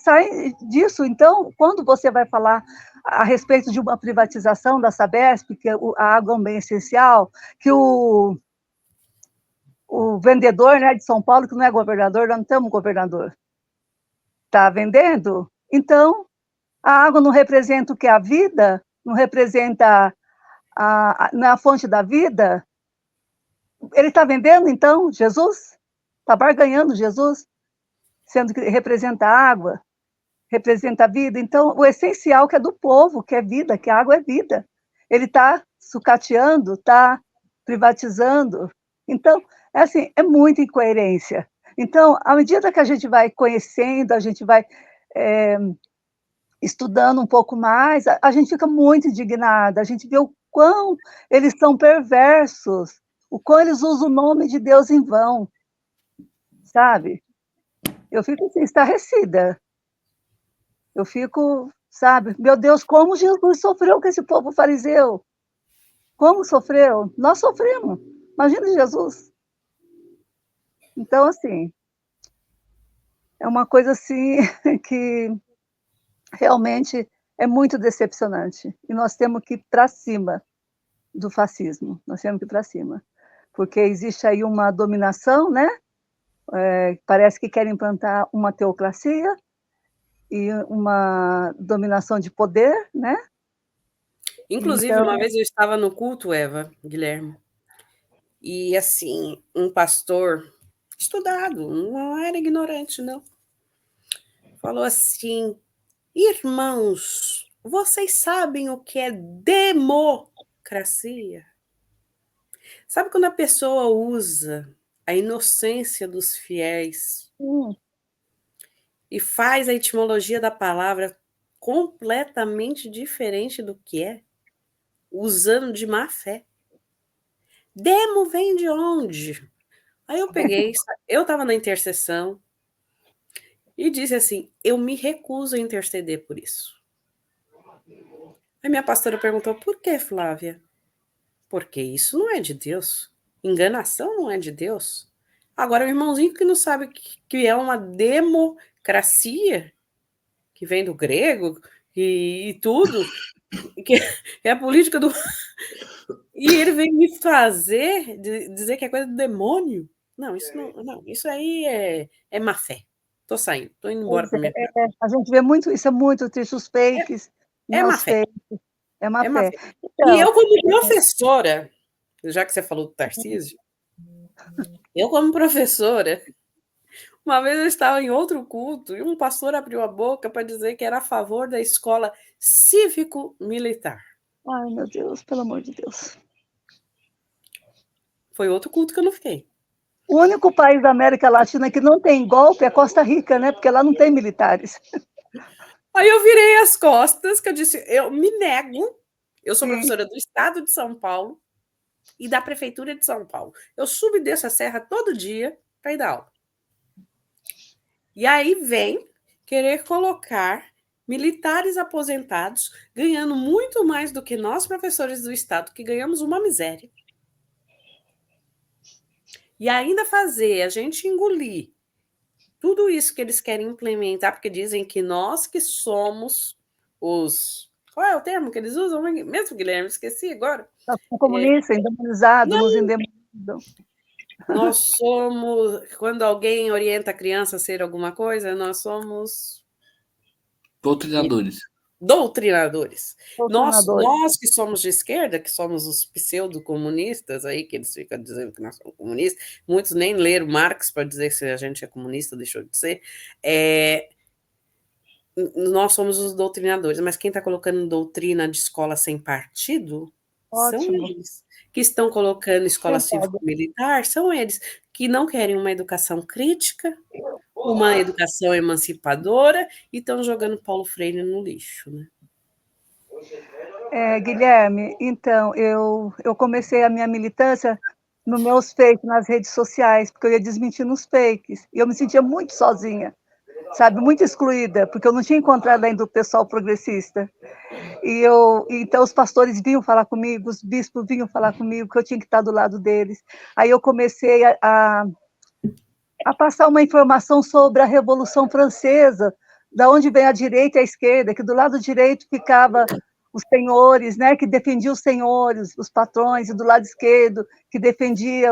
saem disso. Então, quando você vai falar a respeito de uma privatização da Sabesp, que a água é um bem essencial, que o vendedor, né, de São Paulo, que não é governador, nós não temos governador, está vendendo, então a água não representa o que é a vida, não representa não é a fonte da vida, ele está vendendo, então, Jesus? Está barganhando Jesus, sendo que representa a água, representa a vida. Então, o essencial que é do povo, que é vida, que a água é vida. Ele está sucateando, está privatizando. Então, é assim, é muita incoerência. Então, à medida que a gente vai conhecendo, a gente vai estudando um pouco mais, a gente fica muito indignada, a gente vê o quão eles são perversos, o quão eles usam o nome de Deus em vão, sabe? Eu fico assim, estarrecida. Eu fico, sabe, meu Deus, como Jesus sofreu com esse povo fariseu. Como sofreu? Nós sofremos. Imagina Jesus. Então, assim, é uma coisa assim que realmente é muito decepcionante. E nós temos que ir para cima do fascismo. Nós temos que ir para cima. Porque existe aí uma dominação, né? Parece que querem implantar uma teocracia e uma dominação de poder, né? Inclusive, então, uma vez eu estava no culto, Eva, Guilherme, e assim, um pastor estudado, não era ignorante, não, falou assim: irmãos, vocês sabem o que é democracia? Sabe quando a pessoa usa a inocência dos fiéis e faz a etimologia da palavra completamente diferente do que é, usando de má fé? Demo vem de onde? Aí eu peguei, eu estava na intercessão e disse assim: eu me recuso a interceder por isso. Aí minha pastora perguntou: por que, Flávia? Porque isso não é de Deus. Enganação não é de Deus. Agora, o irmãozinho que não sabe que é uma democracia, que vem do grego e tudo, que é a política do. E ele vem me fazer dizer que é coisa do demônio. Não, isso não, isso aí é má fé. Tô saindo, tô indo embora para minha casa. a gente vê muito, isso é muito triste, os fakes, É né, má os fé. fakes, é má É má fé. fé. E Então, eu, como professora, já que você falou do Tarcísio, eu, como professora, uma vez eu estava em outro culto e um pastor abriu a boca para dizer que era a favor da escola cívico-militar. ai meu Deus, pelo amor de Deus. Foi outro culto que eu não fiquei. O único país da América Latina que não tem golpe é Costa Rica, né? Porque lá não tem militares. Aí eu virei as costas, que eu disse: eu me nego. Eu sou Sim. professora do estado de São Paulo e da prefeitura de São Paulo. Eu subo e desço a serra todo dia para ir dar aula. E aí vem querer colocar militares aposentados ganhando muito mais do que nós, professores do estado, que ganhamos uma miséria. E ainda fazer a gente engolir tudo isso que eles querem implementar, porque dizem que nós que somos os... Qual é o termo que eles usam mesmo, Guilherme? Esqueci agora. Comunista, endemonizado, nos endemonizam. Nós somos... Quando alguém orienta a criança a ser alguma coisa, nós somos... Doutrinadores. Doutrinadores. Doutrinadores. Nós que somos de esquerda, que somos os pseudo-comunistas aí, que eles ficam dizendo que nós somos comunistas, muitos nem leram Marx para dizer se a gente é comunista, deixou de ser, nós somos os doutrinadores, mas quem está colocando doutrina de escola sem partido são eles. Que estão colocando escola cívico-militar são eles, que não querem uma educação crítica, uma educação emancipadora e estão jogando Paulo Freire no lixo, né? Guilherme, então, eu comecei a minha militância nos meus fakes nas redes sociais, porque eu ia desmentir nos fakes, e eu me sentia muito sozinha, sabe, muito excluída, porque eu não tinha encontrado ainda o pessoal progressista. Então os pastores vinham falar comigo, os bispos vinham falar comigo, que eu tinha que estar do lado deles. Aí eu comecei a a passar uma informação sobre a Revolução Francesa, da onde vem a direita e a esquerda, que do lado direito ficava os senhores, né, que defendiam os senhores, os patrões, e do lado esquerdo, que defendia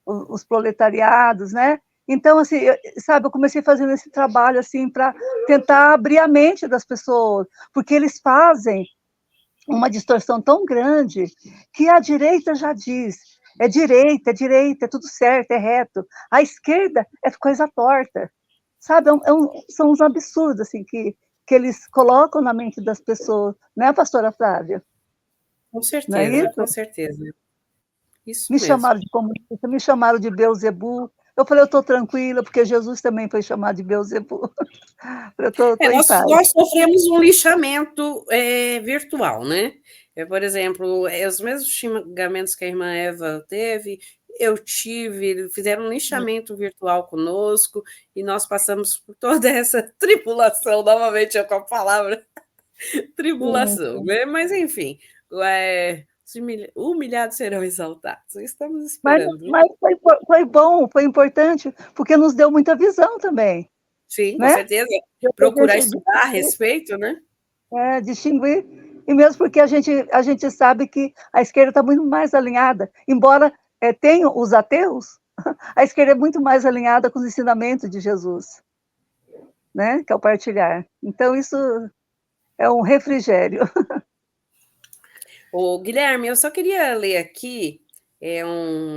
os proletariados, né? Então, assim, sabe, eu comecei fazendo esse trabalho assim para tentar abrir a mente das pessoas, porque eles fazem uma distorção tão grande que a direita já diz, é direita, é tudo certo, é reto. A esquerda é coisa torta, sabe? São uns absurdos assim que eles colocam na mente das pessoas, né, pastora Flávia? Com Não é certeza, isso? com certeza. Isso Me mesmo. chamaram de comunista, me chamaram de Beelzebub. Eu falei, eu estou tranquila, porque Jesus também foi chamado de Beelzebub. Eu estou em paz. Nós sofremos um lixamento virtual, né? Por exemplo, os mesmos xingamentos que a irmã Eva teve, eu tive, fizeram um lixamento virtual conosco, e nós passamos por toda essa tribulação, novamente com a palavra tribulação, né? Mas, enfim, os humilhados serão exaltados. Estamos esperando. Mas foi bom, foi importante, porque nos deu muita visão também. Sim, com né? certeza. Procurar estudar a respeito, né? Distinguir. E mesmo porque a gente sabe que a esquerda está muito mais alinhada, embora tenham os ateus, a esquerda é muito mais alinhada com os ensinamentos de Jesus, né? Que é o partilhar. Então, isso é um refrigério. Ô, Guilherme, eu só queria ler aqui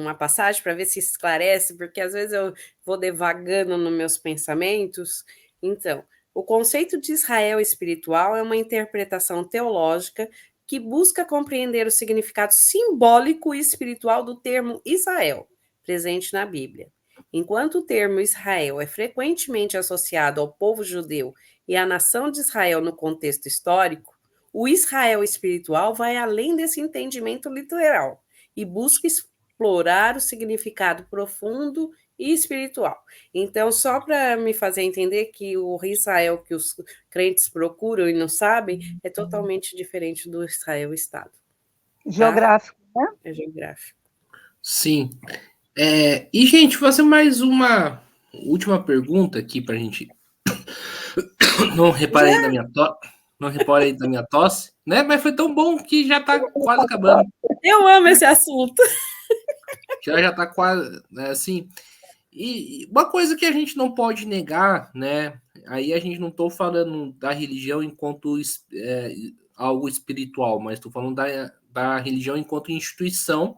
uma passagem para ver se esclarece, porque às vezes eu vou devagando nos meus pensamentos. Então, o conceito de Israel espiritual é uma interpretação teológica que busca compreender o significado simbólico e espiritual do termo Israel, presente na Bíblia. Enquanto o termo Israel é frequentemente associado ao povo judeu e à nação de Israel no contexto histórico, o Israel espiritual vai além desse entendimento literal e busca explorar o significado profundo e espiritual. Então, só para me fazer entender que o Israel que os crentes procuram e não sabem é totalmente diferente do Israel Estado. Geográfico, tá? né? É geográfico. Sim. E, gente, fazer mais uma última pergunta aqui para a gente. Não reparei da minha tosse. Não reparei da minha tosse, né? Mas foi tão bom que já está quase acabando. Eu amo esse assunto. Já está quase, assim. E uma coisa que a gente não pode negar, né? Aí a gente não estou falando da religião enquanto algo espiritual, mas estou falando da religião enquanto instituição,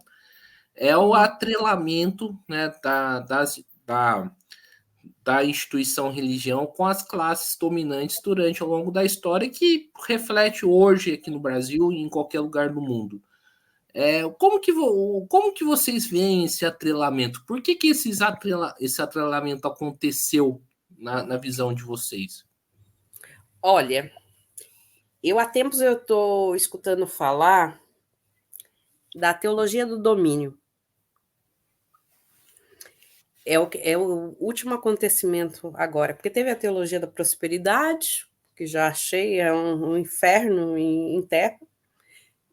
é o atrelamento, né, da instituição religião com as classes dominantes durante ao longo da história, que reflete hoje aqui no Brasil e em qualquer lugar do mundo. Como que vocês veem esse atrelamento? Por que esse atrelamento aconteceu na visão de vocês? Olha, há tempos eu estou escutando falar da teologia do domínio. É o último acontecimento agora, porque teve a teologia da prosperidade, que já achei um inferno em terra,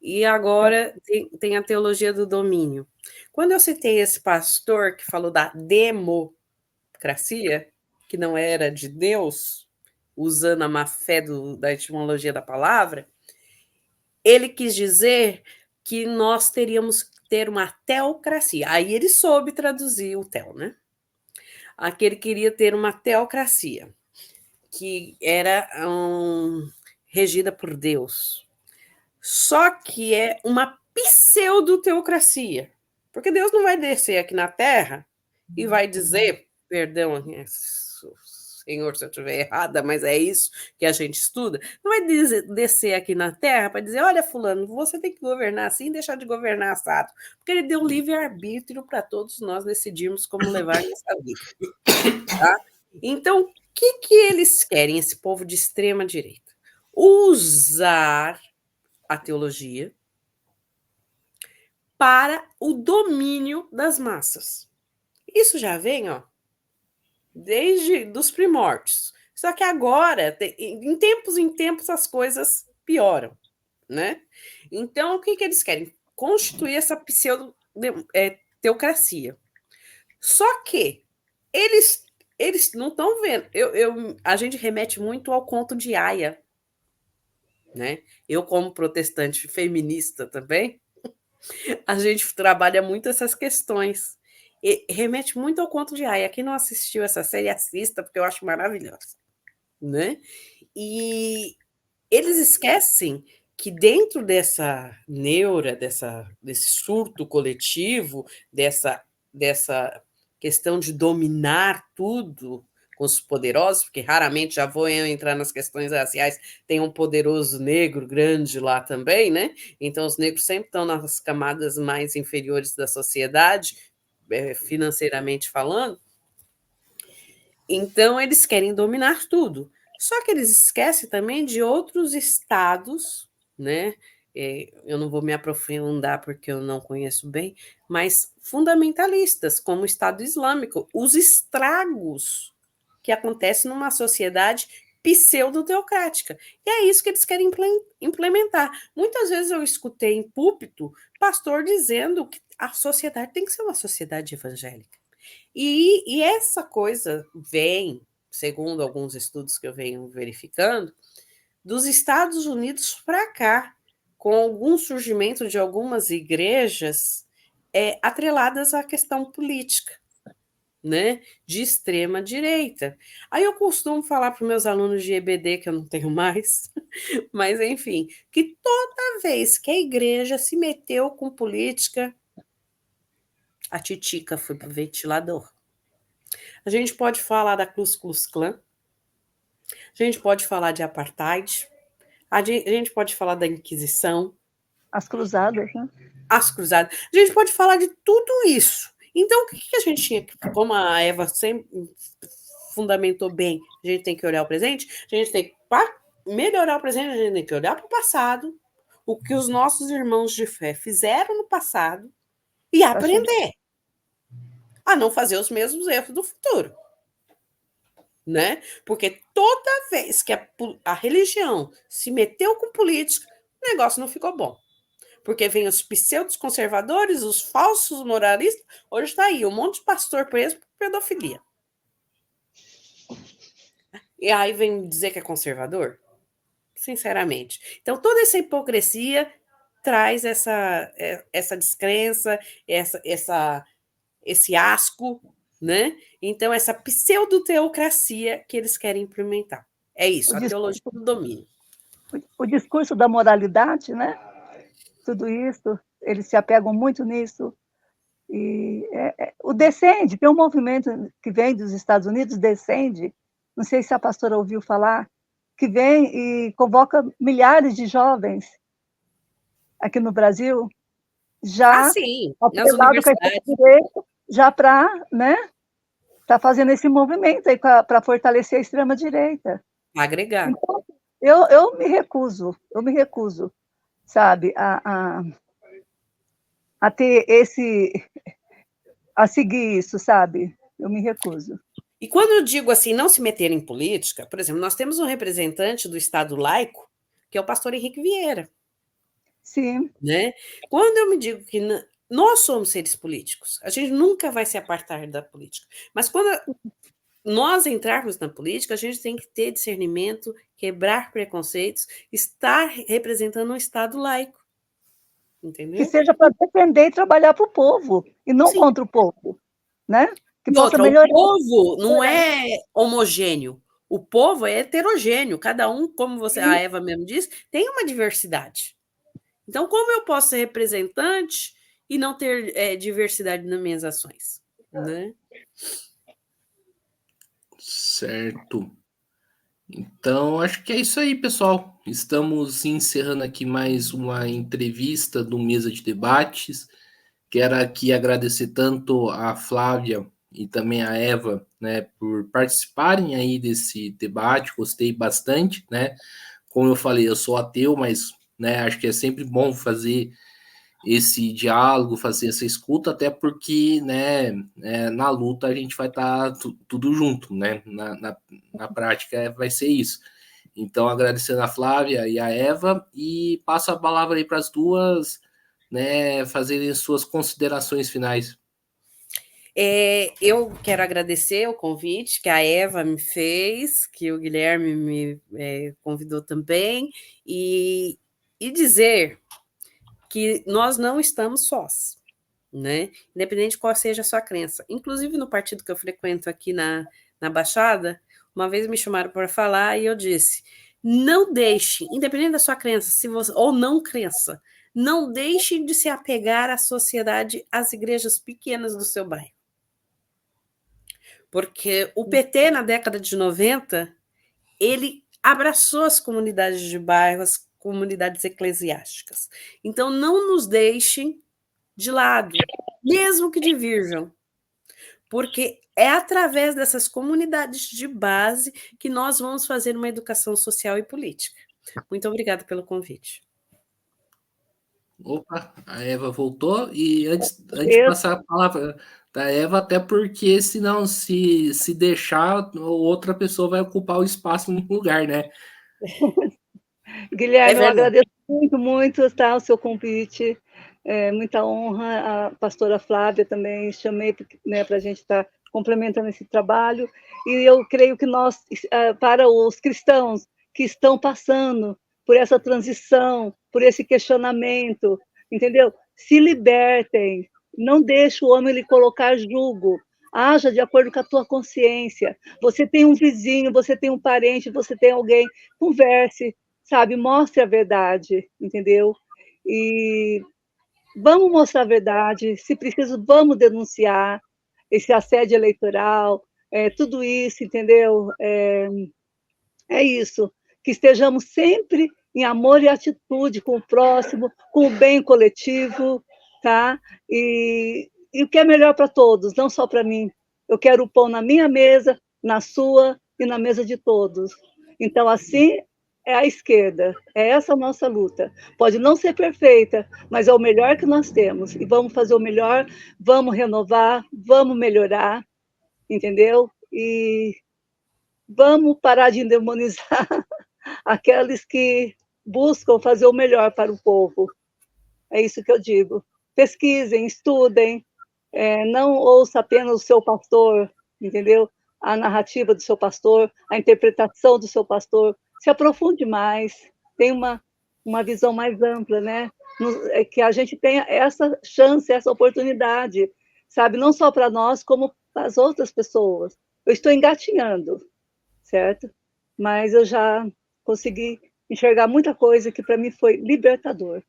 e agora tem a teologia do domínio. Quando eu citei esse pastor que falou da democracia, que não era de Deus, usando a má fé da etimologia da palavra, ele quis dizer que nós teríamos que ter uma teocracia. Aí ele soube traduzir o tel, né? Aquele queria ter uma teocracia, que era regida por Deus. Só que é uma pseudo-teocracia, porque Deus não vai descer aqui na Terra e vai dizer, perdão, Senhor, se eu estiver errada, mas é isso que a gente estuda, não vai descer aqui na Terra para dizer, olha, fulano, você tem que governar assim e deixar de governar assado, porque ele deu livre-arbítrio para todos nós decidirmos como levar essa vida. Tá? Então, o que eles querem, esse povo de extrema direita? Usar a teologia para o domínio das massas. Isso já vem, desde os primórdios. Só que agora, em tempos, as coisas pioram, né? Então, o que eles querem? Constituir essa pseudo-teocracia. Só que eles não estão vendo. A gente remete muito ao conto de Aya, né? Eu, como protestante feminista também, a gente trabalha muito essas questões. E remete muito ao conto de Aya. Quem não assistiu essa série, assista, porque eu acho maravilhosa, né? E eles esquecem que dentro dessa neura, desse surto coletivo, dessa questão de dominar tudo com os poderosos, porque raramente já vou eu entrar nas questões raciais, tem um poderoso negro grande lá também, né? Então os negros sempre estão nas camadas mais inferiores da sociedade, financeiramente falando. Então eles querem dominar tudo. Só que eles esquecem também de outros estados, né? Eu não vou me aprofundar porque eu não conheço bem, mas fundamentalistas, como o Estado Islâmico, os estragos que acontecem numa sociedade pseudo-teocrática. E é isso que eles querem implementar. Muitas vezes eu escutei em púlpito pastor dizendo que a sociedade tem que ser uma sociedade evangélica. E essa coisa vem, segundo alguns estudos que eu venho verificando, dos Estados Unidos para cá, com algum surgimento de algumas igrejas atreladas à questão política, né, de extrema direita. Aí eu costumo falar para os meus alunos de EBD, que eu não tenho mais, mas enfim, que toda vez que a igreja se meteu com política, a titica foi para o ventilador. A gente pode falar da Ku Klux Klan, a gente pode falar de apartheid, a gente pode falar da Inquisição, As cruzadas, né? as cruzadas, a gente pode falar de tudo isso. Então, o que a gente tinha, como a Eva sempre fundamentou bem, a gente tem que olhar o presente, a gente tem que, para melhorar o presente, a gente tem que olhar para o passado, o que os nossos irmãos de fé fizeram no passado e aprender a não fazer os mesmos erros do futuro. Né? Porque toda vez que a religião se meteu com política, o negócio não ficou bom. Porque vem os pseudos conservadores, os falsos moralistas, hoje está aí um monte de pastor preso por pedofilia. E aí vem dizer que é conservador? Sinceramente. Então, toda essa hipocrisia traz essa descrença, esse asco, né? Então, essa pseudo-teocracia que eles querem implementar. É isso, a teologia do domínio. O discurso da moralidade, né? Tudo isso, eles se apegam muito nisso. E o Descende, tem um movimento que vem dos Estados Unidos, Descende, não sei se a pastora ouviu falar, que vem e convoca milhares de jovens aqui no Brasil, já sim, nas universidades. Já para, né, tá fazendo esse movimento aí para fortalecer a extrema-direita. Agregar. Então, eu me recuso, sabe, a ter a seguir isso, sabe? Eu me recuso. E quando eu digo assim, não se meter em política, por exemplo, nós temos um representante do Estado laico, que é o pastor Henrique Vieira. Sim. Né? Quando eu me digo que nós somos seres políticos, a gente nunca vai se apartar da política. Mas quando nós entrarmos na política, a gente tem que ter discernimento, quebrar preconceitos, estar representando um Estado laico. Entendeu? Que seja para defender e trabalhar para o povo, e não Sim. contra o povo. Né? Que possa melhorar. O povo não é homogêneo. O povo é heterogêneo. Cada um, como a Eva mesmo disse, tem uma diversidade. Então, como eu posso ser representante e não ter diversidade nas minhas ações? Né? Certo. Então, acho que é isso aí, pessoal. Estamos encerrando aqui mais uma entrevista do Mesa de Debates. Quero aqui agradecer tanto a Flávia e também a Eva, né, por participarem aí desse debate. Gostei bastante, né? Como eu falei, eu sou ateu, mas, né, acho que é sempre bom fazer esse diálogo, fazer essa escuta, até porque, né, na luta a gente vai estar tudo junto, né, na prática vai ser isso. Então, agradecendo a Flávia e a Eva, e passo a palavra aí para as duas, né, fazerem suas considerações finais. Eu quero agradecer o convite que a Eva me fez, que o Guilherme me convidou também, e dizer que nós não estamos sós, né? Independente de qual seja a sua crença. Inclusive, no partido que eu frequento aqui na Baixada, uma vez me chamaram para falar e eu disse: não deixe, independente da sua crença, se você, ou não crença, não deixe de se apegar à sociedade, às igrejas pequenas do seu bairro. Porque o PT, na década de 90, ele abraçou as comunidades de bairro, as comunidades eclesiásticas. Então, não nos deixem de lado, mesmo que divirjam, porque é através dessas comunidades de base que nós vamos fazer uma educação social e política. Muito obrigada pelo convite. Opa, a Eva voltou, e antes de passar a palavra da Eva, até porque senão se deixar, outra pessoa vai ocupar o espaço no lugar, né? Guilherme, eu agradeço muito, muito, tá, o seu convite. Muita honra. A pastora Flávia também chamei, né, para a gente estar complementando esse trabalho. E eu creio que nós, para os cristãos que estão passando por essa transição, por esse questionamento, entendeu? Se libertem, não deixe o homem lhe colocar jugo, haja de acordo com a tua consciência. Você tem um vizinho, você tem um parente, você tem alguém, converse, sabe? Mostre a verdade, entendeu? E vamos mostrar a verdade, se preciso, vamos denunciar esse assédio eleitoral, tudo isso, entendeu? É isso, que estejamos sempre em amor e atitude com o próximo, com o bem coletivo, tá? E o que é melhor para todos, não só para mim. Eu quero o pão na minha mesa, na sua e na mesa de todos. Então, assim, é a esquerda, é essa a nossa luta. Pode não ser perfeita, mas é o melhor que nós temos. E vamos fazer o melhor, vamos renovar, vamos melhorar, entendeu? E vamos parar de endemonizar aqueles que buscam fazer o melhor para o povo. É isso que eu digo. Pesquisem, estudem, não ouça apenas o seu pastor, entendeu? A narrativa do seu pastor, a interpretação do seu pastor. Se aprofunde mais, tenha uma visão mais ampla, né? Que a gente tenha essa chance, essa oportunidade, sabe? Não só para nós, como para as outras pessoas. Eu estou engatinhando, certo? Mas eu já consegui enxergar muita coisa que para mim foi libertador.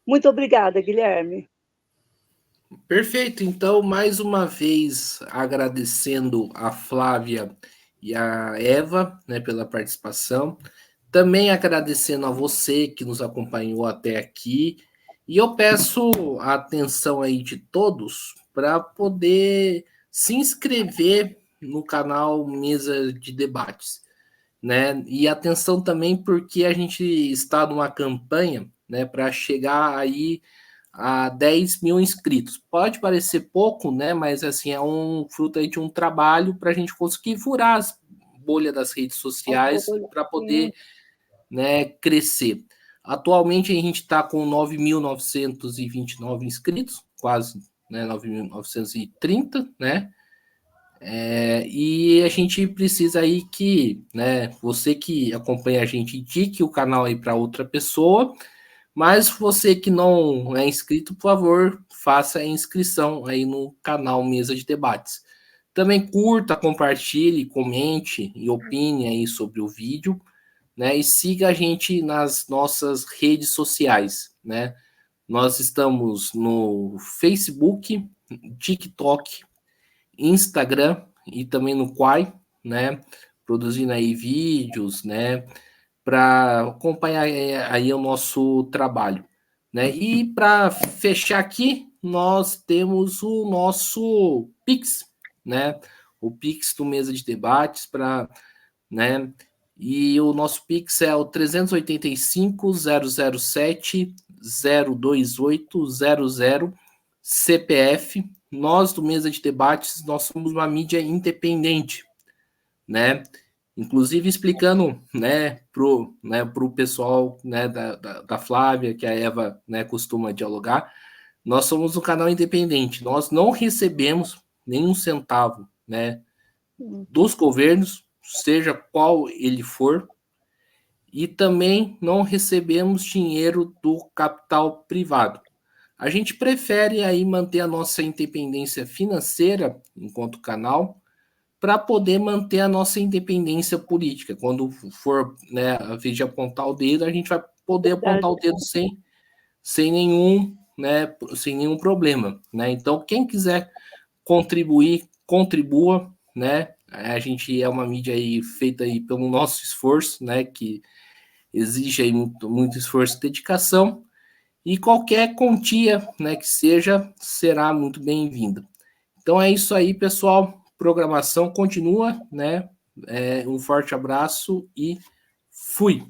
Muito obrigada, Guilherme. Perfeito. Então, mais uma vez, agradecendo a Flávia e a Eva, né, pela participação. Também agradecendo a você que nos acompanhou até aqui. E eu peço a atenção aí de todos para poder se inscrever no canal Mesa de Debates, né? E atenção também porque a gente está numa campanha, né, para chegar aí a 10 mil inscritos. Pode parecer pouco, né? Mas assim, é um fruto aí de um trabalho para a gente conseguir furar as bolhas das redes sociais para poder, né, crescer. Atualmente a gente está com 9.929 inscritos, quase, né, 9.930, né? E a gente precisa aí que, né, você que acompanha a gente, indique o canal aí para outra pessoa, mas você que não é inscrito, por favor, faça a inscrição aí no canal Mesa de Debates. Também curta, compartilhe, comente e opine aí sobre o vídeo, né? E siga a gente nas nossas redes sociais, né? Nós estamos no Facebook, TikTok, Instagram e também no Quai, né? Produzindo aí vídeos, né? Para acompanhar aí o nosso trabalho, né? E para fechar aqui, nós temos o nosso Pix, né? O Pix do Mesa de Debates para, né? E o nosso Pix é o 385-007-02800 CPF. Nós do Mesa de Debates, nós somos uma mídia independente, né? Inclusive explicando, né, pro pessoal, né, da Flávia, que a Eva, né, costuma dialogar, nós somos um canal independente, nós não recebemos, nenhum centavo, né, dos governos, seja qual ele for, e também não recebemos dinheiro do capital privado. A gente prefere aí manter a nossa independência financeira enquanto canal para poder manter a nossa independência política. Quando for, né, a vez de apontar o dedo, a gente vai poder apontar o dedo sem nenhum, né, sem nenhum problema, né? Então, quem quiser contribuir, contribua, né? A gente é uma mídia aí feita aí pelo nosso esforço, né, que exige aí muito esforço e dedicação, e qualquer quantia, né, que seja, será muito bem-vinda. Então é isso aí, pessoal. Programação continua, né? Um forte abraço e fui!